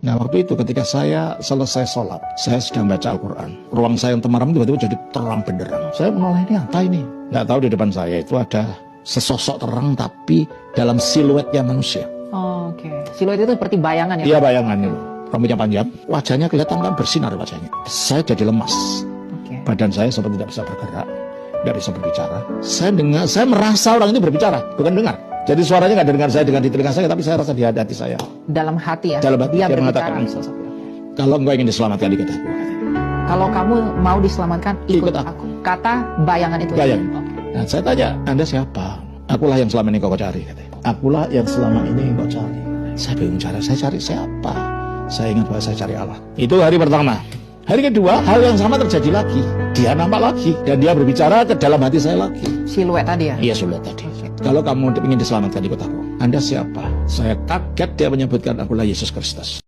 Nah waktu itu ketika saya selesai sholat, saya sedang baca Al-Quran. Ruang saya yang temaram tiba-tiba jadi terang benderang. Saya menoleh, ini apa ini? Nggak tahu di depan saya itu ada sesosok terang tapi dalam siluetnya manusia. Oh, oke. Siluet itu seperti bayangan ya? Iya bayangan itu. Rambutnya panjang, wajahnya kelihatan kan bersinar wajahnya. Saya jadi lemas. Oke. Badan saya seperti tidak bisa bergerak, tidak bisa berbicara. Saya merasa orang itu berbicara, bukan dengar. Jadi suaranya nggak dengar saya dengan di telinga saya, tapi saya rasa di hati saya. Dalam hati ya? Dalam hati dia dia berbicara. mengatakan, kalau engkau ingin diselamatkan, ikut aku. Kalau kamu mau diselamatkan, ikut Ikut aku. Kata bayangan itu. Bayang. Oke. Nah, saya tanya, Anda siapa? Akulah yang selama ini kau cari. Katanya. Akulah yang selama ini kau cari. Saya bingung saya cari siapa? Saya ingat bahwa saya cari Allah. Itu hari pertama. Hari kedua, hal yang sama terjadi lagi. Dia nampak lagi dan dia berbicara ke dalam hati saya lagi. Siluet tadi ya? Iya, siluet tadi. Kalau kamu ingin diselamatkan, ikut aku. Anda siapa? Saya kaget dia menyebutkan akulah Yesus Kristus.